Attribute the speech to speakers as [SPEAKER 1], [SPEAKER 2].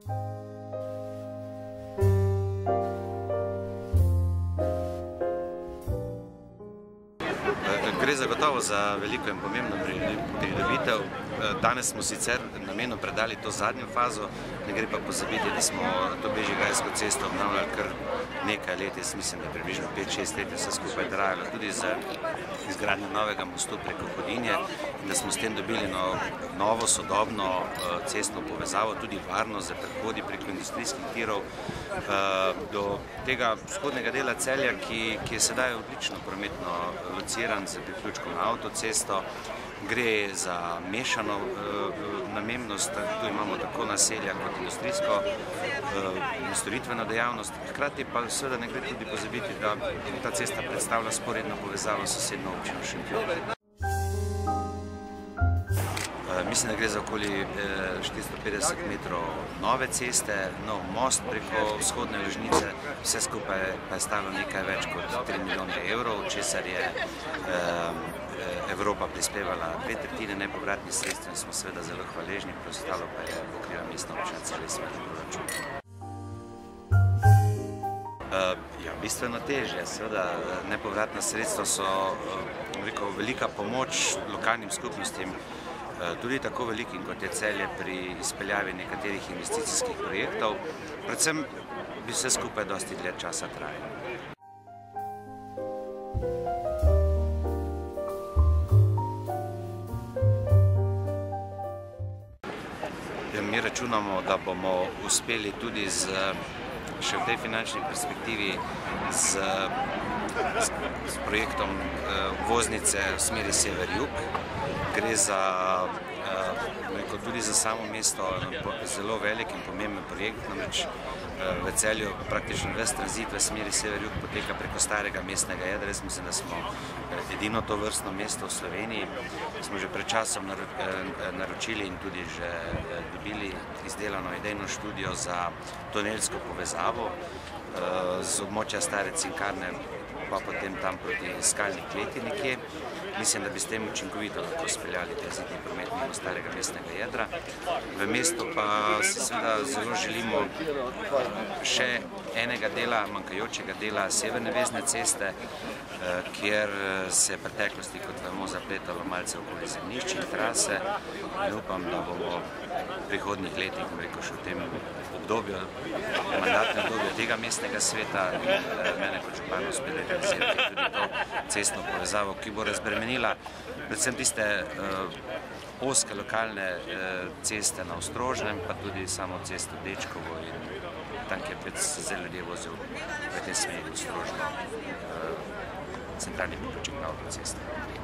[SPEAKER 1] Gre zagotovo za veliko in pomembno pridobitev. Danes smo sicer namenoma predali to zadnjo fazo, ne gre pa pozabiti, da smo to Bežigrajsko cesto obnavljali kar nekaj let, jaz mislim, da približno 5-6 let je vse skupaj trajalo, tudi z izgradnjo novega mostu preko Hudinje, in da smo s tem dobili novo, sodobno cestno povezavo, tudi varno za prehodi preko industrijskih tirov do tega vzhodnega dela Celja, ki je sedaj odlično prometno lociran z priključkom na avtocesto. Gre za mešano namembnost, tu imamo tako naselja kot industrijsko storitveno dejavnost. Hkrati pa seveda ne gre tudi pozabiti, da ta cesta predstavlja sporedno povezavo s sosednjo občino Šentjur. Mislim, da gre za okoli 450 metrov nove ceste, nov most preko vzhodne Lužnice, vse skupaj pa je stalo nekaj več kot 3 milijone evrov, česar je Evropa prispevala 2/3 nepovratnih sredstev in smo seveda zelo hvaležni, preostalo pa je pokrila mestna občina Celje iz svojih proračunov. Ja, bistveno težje, seveda nepovratna sredstva so velika pomoč lokalnim skupnostim, tudi tako velikim, kot je Celje pri izpeljavi nekaterih investicijskih projektov, predvsem bi vse skupaj dosti dlje časa trajalo. Mi računamo, da bomo uspeli tudi še v tej finančni perspektivi z projektom voznice v smeri sever-jug. Gre tudi za samo mesto zelo velik in pomemben projekt, namreč v Celju praktično ves tranzit v smeri sever-jug poteka preko starega mestnega jedra. Jaz mislim, da smo edino to vrstno mesto v Sloveniji. Smo že pred časom naročili in tudi že dobili izdelano idejno študijo za tunelsko povezavo z območja stare Cinkarne pa potem tam proti Skalni kleti nekje. Mislim, da bi s tem učinkovito lahko speljali tranzitni promet mimo starega mestnega jedra. V mestu pa si seveda zelo želimo še enega dela, manjkajočega dela severne vezne ceste, kjer se je v preteklosti, kot vemo, zapletalo malce okoli zemljišč in trase. In upam, da bomo v prihodnjih letih, še v tem obdobju, mandatnem obdobju tega mestnega sveta, mene kot župana uspeli realizirati tudi to cestno povezavo, ki bo razbremenila predvsem tiste ozke lokalne ceste na Ostrožnem, pa tudi samo cesto Dečkovo in tam, kjer se ljudje vozijo v tej smeri Ostrožno, centralni priključek na avtoceste.